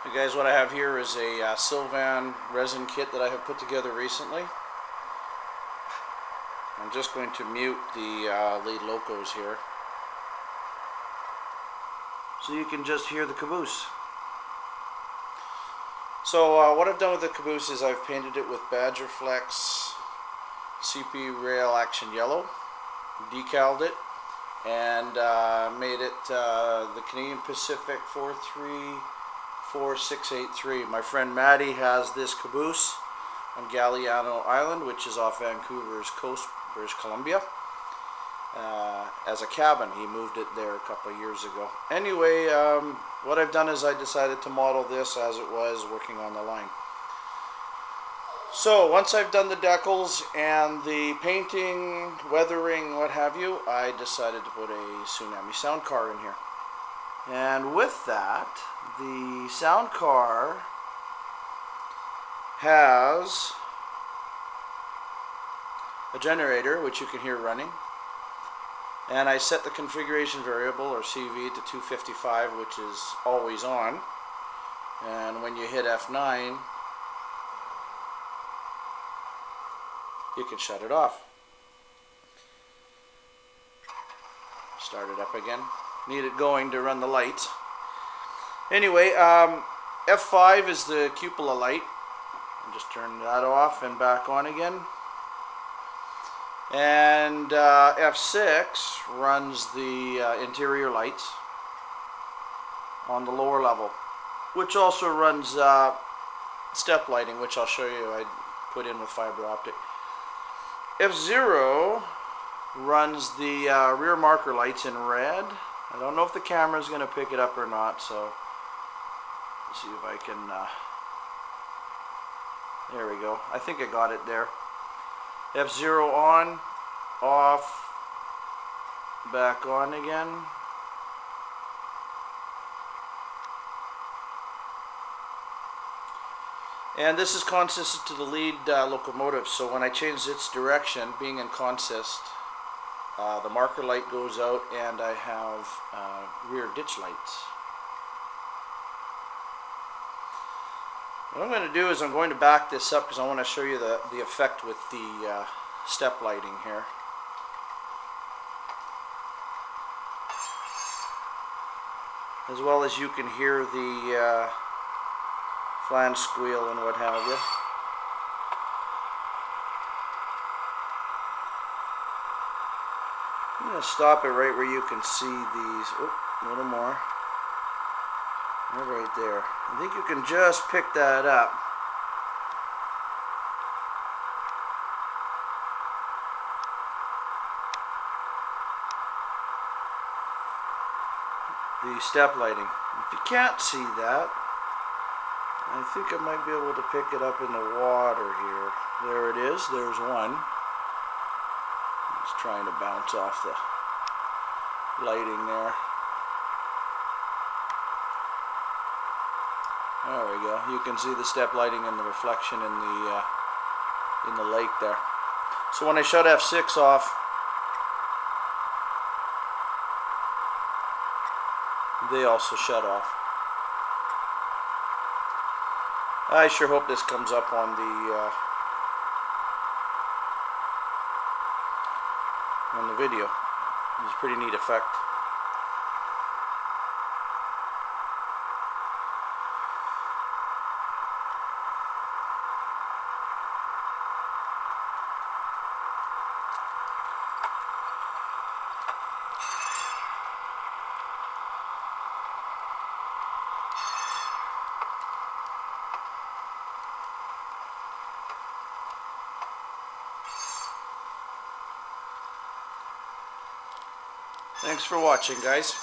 Hey guys, what I have here is a Sylvan resin kit that I have put together recently. I'm just going to mute the lead locos here so you can just hear the caboose. So what I've done with the caboose is I've painted it with Badger Flex CPRail Action Yellow, decaled it, and made it the Canadian Pacific 434-683. My friend Maddie has this caboose on Galiano Island, which is off Vancouver's coast, British Columbia, as a cabin. He moved it there a couple of years ago. Anyway, what I've done is I decided to model this as it was working on the line. So once I've done the decals and the painting, weathering, what have you, I decided to put a Tsunami Soundcar in here. And with that, the Soundcar has a generator, which you can hear running. And I set the configuration variable, or CV, to 255, which is always on. And when you hit F9, you can shut it off. Start it up again. Need it going to run the lights. Anyway, F5 is the cupola light. I'm just turning that off and back on again. And F6 runs the interior lights on the lower level, which also runs step lighting, which I'll show you I put in with fiber optic. F0 runs the rear marker lights in red. I don't know if the camera is going to pick it up or not, so let's see if I can, there we go. I think I got it there. F0 on, off, back on again. And this is consistent to the lead locomotive, so when I change its direction, being in consist, the marker light goes out and I have rear ditch lights. What I'm going to do is I'm going to back this up because I want to show you the effect with the step lighting here. As well as you can hear the flange squeal and what have you. I'm going to stop it right where you can see these. Oh, a little more. Right there. I think you can just pick that up. The step lighting. If you can't see that, I think I might be able to pick it up in the water here. There it is. There's one. It's trying to bounce off the lighting there. There we go. You can see the step lighting and the reflection in the lake there. So when I shut F6 off, they also shut off. I sure hope this comes up on the video. It's a pretty neat effect. Thanks for watching, guys.